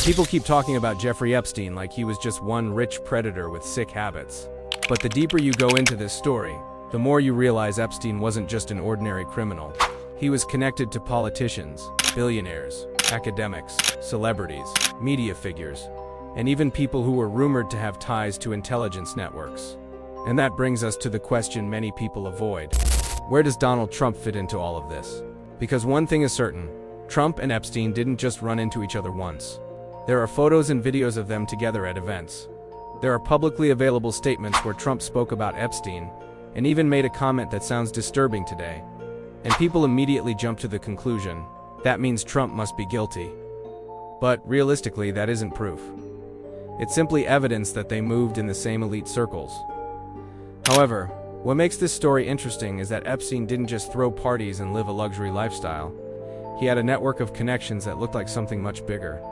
People keep talking about Jeffrey Epstein like he was just one rich predator with sick habits. But the deeper you go into this story, the more you realize Epstein wasn't just an ordinary criminal. He was connected to politicians, billionaires, academics, celebrities, media figures, and even people who were rumored to have ties to intelligence networks. And that brings us to the question many people avoid. Where does Donald Trump fit into all of this? Because one thing is certain, Trump and Epstein didn't just run into each other once. There are photos and videos of them together at events. There are publicly available statements where Trump spoke about Epstein and even made a comment that sounds disturbing today. And people immediately jump to the conclusion, that means Trump must be guilty. But realistically, that isn't proof. It's simply evidence that they moved in the same elite circles. However, what makes this story interesting is that Epstein didn't just throw parties and live a luxury lifestyle. He had a network of connections that looked like something much bigger.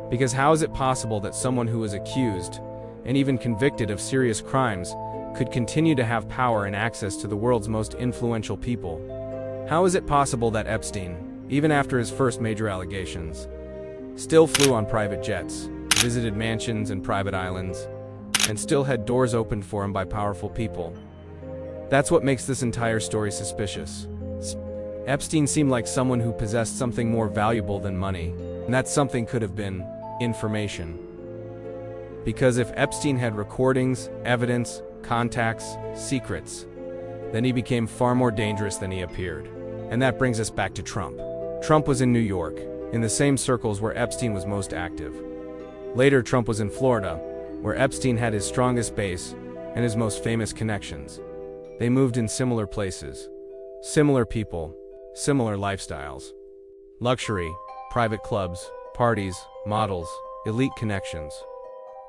Because how is it possible that someone who was accused, and even convicted of serious crimes, could continue to have power and access to the world's most influential people? How is it possible that Epstein, even after his first major allegations, still flew on private jets, visited mansions and private islands, and still had doors opened for him by powerful people? That's what makes this entire story suspicious. Epstein seemed like someone who possessed something more valuable than money, and that something could have been information. Because if Epstein had recordings, evidence, contacts, secrets, then he became far more dangerous than he appeared. And that brings us back to Trump. Trump was in New York, in the same circles where Epstein was most active. Later, Trump was in Florida, where Epstein had his strongest base and his most famous connections. They moved in similar places, similar people, similar lifestyles. Luxury, private clubs, parties, models, elite connections.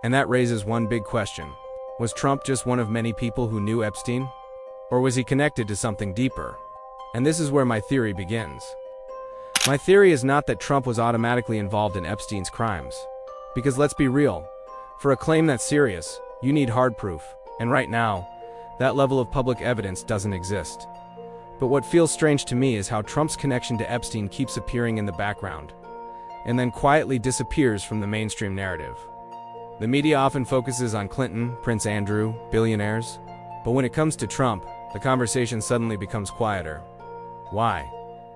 And that raises one big question. Was Trump just one of many people who knew Epstein? Or was he connected to something deeper? And this is where my theory begins. My theory is not that Trump was automatically involved in Epstein's crimes. Because let's be real, for a claim that's serious, you need hard proof. And right now, that level of public evidence doesn't exist. But what feels strange to me is how Trump's connection to Epstein keeps appearing in the background, and then quietly disappears from the mainstream narrative. The media often focuses on Clinton, Prince Andrew, billionaires, but when it comes to Trump, the conversation suddenly becomes quieter. Why?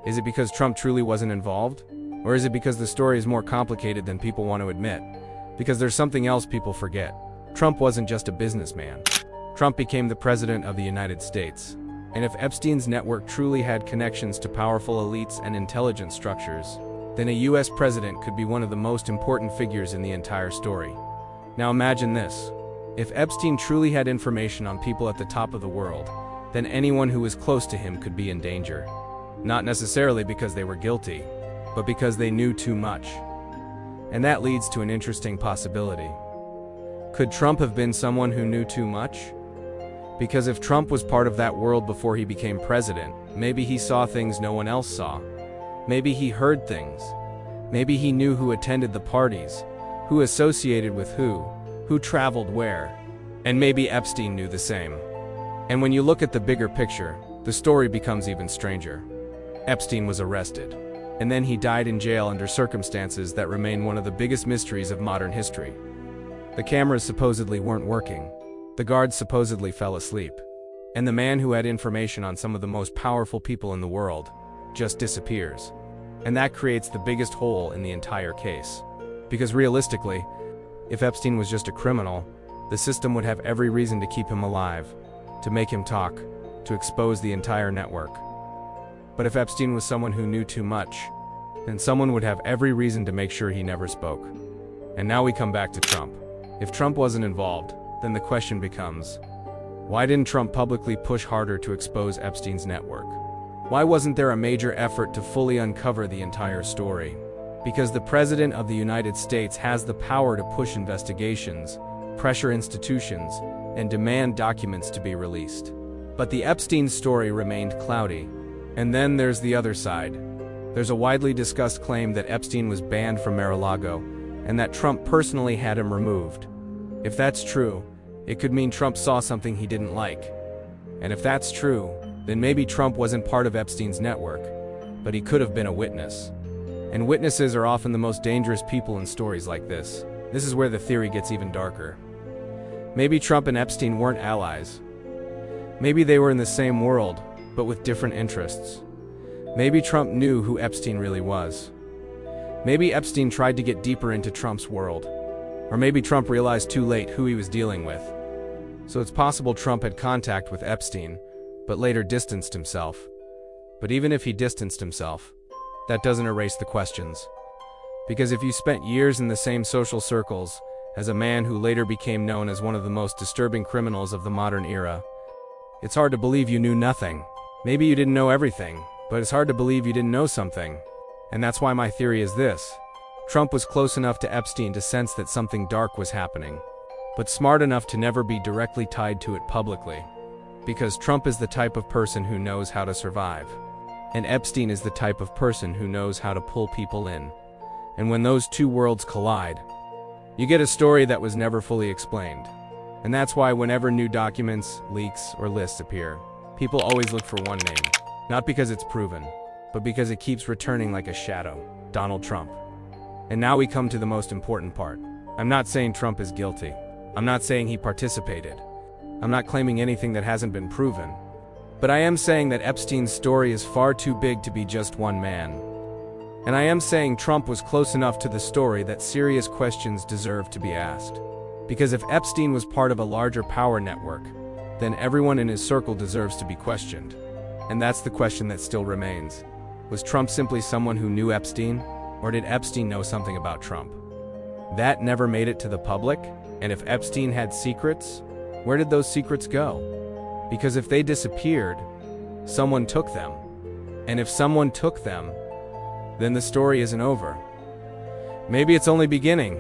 Is it because Trump truly wasn't involved? Or is it because the story is more complicated than people want to admit? Because there's something else people forget. Trump wasn't just a businessman. Trump became the president of the United States. And if Epstein's network truly had connections to powerful elites and intelligence structures, then a US president could be one of the most important figures in the entire story. Now imagine this. If Epstein truly had information on people at the top of the world, then anyone who was close to him could be in danger. Not necessarily because they were guilty, but because they knew too much. And that leads to an interesting possibility. Could Trump have been someone who knew too much? Because if Trump was part of that world before he became president, maybe he saw things no one else saw. Maybe he heard things. Maybe he knew who attended the parties, who associated with who traveled where. And maybe Epstein knew the same. And when you look at the bigger picture, the story becomes even stranger. Epstein was arrested, and then he died in jail under circumstances that remain one of the biggest mysteries of modern history. The cameras supposedly weren't working. The guards supposedly fell asleep. And the man who had information on some of the most powerful people in the world just disappears. And that creates the biggest hole in the entire case. Because realistically, if Epstein was just a criminal, the system would have every reason to keep him alive, to make him talk, to expose the entire network. But if Epstein was someone who knew too much, then someone would have every reason to make sure he never spoke. And now we come back to Trump. If Trump wasn't involved, then the question becomes, why didn't Trump publicly push harder to expose Epstein's network? Why wasn't there a major effort to fully uncover the entire story? Because the President of the United States has the power to push investigations, pressure institutions, and demand documents to be released. But the Epstein story remained cloudy. And then there's the other side. There's a widely discussed claim that Epstein was banned from Mar-a-Lago, and that Trump personally had him removed. If that's true, it could mean Trump saw something he didn't like. And if that's true, then maybe Trump wasn't part of Epstein's network, but he could have been a witness. And witnesses are often the most dangerous people in stories like this. This is where the theory gets even darker. Maybe Trump and Epstein weren't allies. Maybe they were in the same world, but with different interests. Maybe Trump knew who Epstein really was. Maybe Epstein tried to get deeper into Trump's world. Or maybe Trump realized too late who he was dealing with. So it's possible Trump had contact with Epstein, but later distanced himself. But even if he distanced himself, that doesn't erase the questions. Because if you spent years in the same social circles as a man who later became known as one of the most disturbing criminals of the modern era, it's hard to believe you knew nothing. Maybe you didn't know everything, but it's hard to believe you didn't know something. And that's why my theory is this. Trump was close enough to Epstein to sense that something dark was happening, but smart enough to never be directly tied to it publicly. Because Trump is the type of person who knows how to survive. And Epstein is the type of person who knows how to pull people in. And when those two worlds collide, you get a story that was never fully explained. And that's why whenever new documents, leaks, or lists appear, people always look for one name. Not because it's proven, but because it keeps returning like a shadow. Donald Trump. And now we come to the most important part. I'm not saying Trump is guilty. I'm not saying he participated. I'm not claiming anything that hasn't been proven. But I am saying that Epstein's story is far too big to be just one man. And I am saying Trump was close enough to the story that serious questions deserve to be asked. Because if Epstein was part of a larger power network, then everyone in his circle deserves to be questioned. And that's the question that still remains. Was Trump simply someone who knew Epstein? Or did Epstein know something about Trump? That never made it to the public, and if Epstein had secrets, where did those secrets go? Because if they disappeared, someone took them. And if someone took them, then the story isn't over. Maybe it's only beginning.